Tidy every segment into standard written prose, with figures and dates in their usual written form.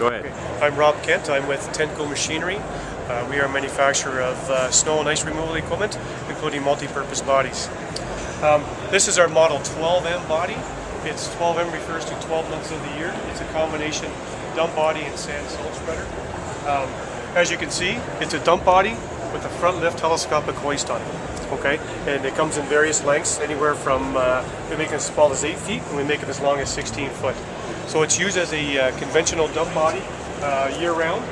Go ahead. Okay. I'm Rob Kent. I'm with Tenco Machinery. We are a manufacturer of snow and ice removal equipment, including multi-purpose bodies. This is our model 12M body. It's 12M refers to 12 months of the year. It's a combination dump body and sand salt spreader. As you can see, it's a dump body with a front lift telescopic hoist on it. Okay, and it comes in various lengths, anywhere from we make it as small as 8 feet, and we make it as long as 16 foot. So it's used as a conventional dump body year-round.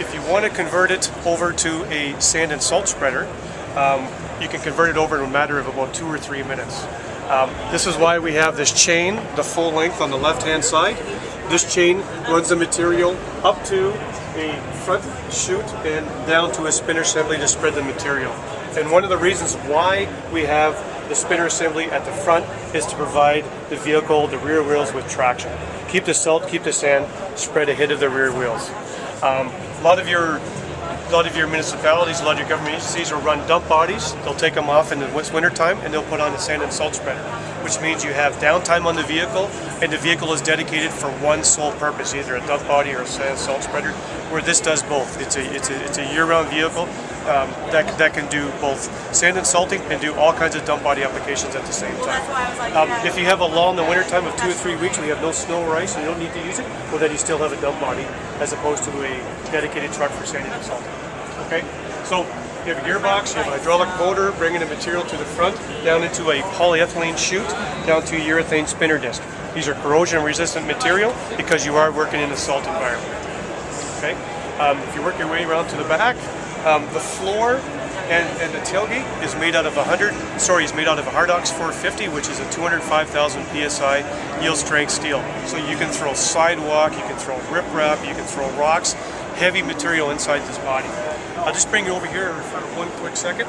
If you want to convert it over to a sand and salt spreader, you can convert it over in a matter of about 2 or 3 minutes. This is why we have this chain, the full length on the left-hand side. This chain runs the material up to a front chute and down to a spinner assembly to spread the material. And one of the reasons why we have the spinner assembly at the front is to provide the vehicle, the rear wheels, with traction. Keep the salt, keep the sand spread ahead of the rear wheels. A lot of your municipalities, a lot of your government agencies will run dump bodies. They'll take them off in the winter time and they'll put on a sand and salt spreader, which means you have downtime on the vehicle and the vehicle is dedicated for one sole purpose, either a dump body or a sand and salt spreader, where this does both. It's a year-round vehicle that can do both sand and salting and do all kinds of dump body applications at the same time. If you have a lull in the winter time of 2 or 3 weeks where you have no snow or ice and you don't need to use it, well then you still have a dump body as opposed to a dedicated truck for sanding and salting. Okay, so you have a gearbox, you have a hydraulic motor bringing the material to the front, down into a polyethylene chute, down to a urethane spinner disc. These are corrosion resistant material because you are working in a salt environment. Okay, if you work your way around to the back, the floor and the tailgate is made out of a Hardox 450, which is a 205,000 psi yield strength steel. So you can throw sidewalk, you can throw riprap, you can throw rocks, heavy material inside this body. I'll just bring you over here for one quick second.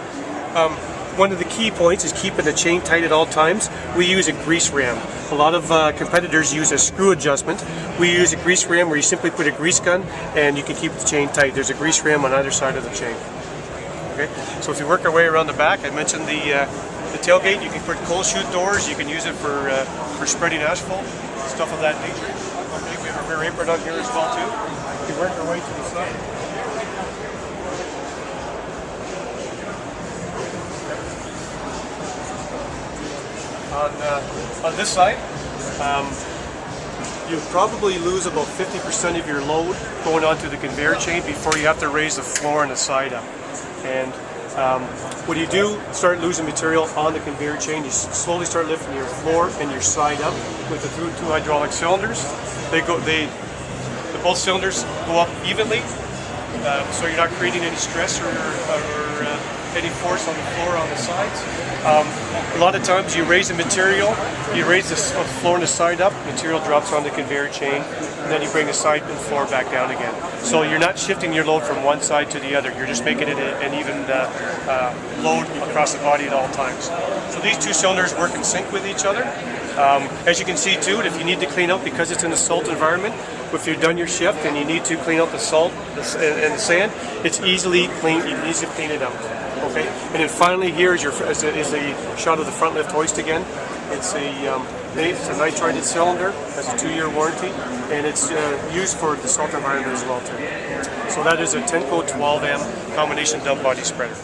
One of the key points is keeping the chain tight at all times. We use a grease ram. A lot of competitors use a screw adjustment. We use a grease ram where you simply put a grease gun and you can keep the chain tight. There's a grease ram on either side of the chain. Okay, so if you work our way around the back, I mentioned the tailgate. You can put cold chute doors. You can use it for spreading asphalt, stuff of that nature. Okay, we have a rear apron on here as well too. You can work our way to the side. On this side, you probably lose about 50% of your load going onto the conveyor chain before you have to raise the floor and the side up. And when you do start losing material on the conveyor chain, you slowly start lifting your floor and your side up with the two hydraulic cylinders. Both cylinders go up evenly, so you're not creating any stress or any force on the floor on the sides. A lot of times you raise the material, you raise the floor and the side up, material drops on the conveyor chain, and then you bring the side and floor back down again. So you're not shifting your load from one side to the other, you're just making it an even load across the body at all times. So these two cylinders work in sync with each other. As you can see too, if you need to clean up because it's in a salt environment, if you've done your shift and you need to clean out the salt and the sand, it's easily clean. You can easily clean it out. Okay, and then finally here is a shot of the front lift hoist again. It's a nitrided cylinder, has a 2-year warranty, and it's used for the salt environment as well too. So that is a Tenco 12M combination dump body spreader.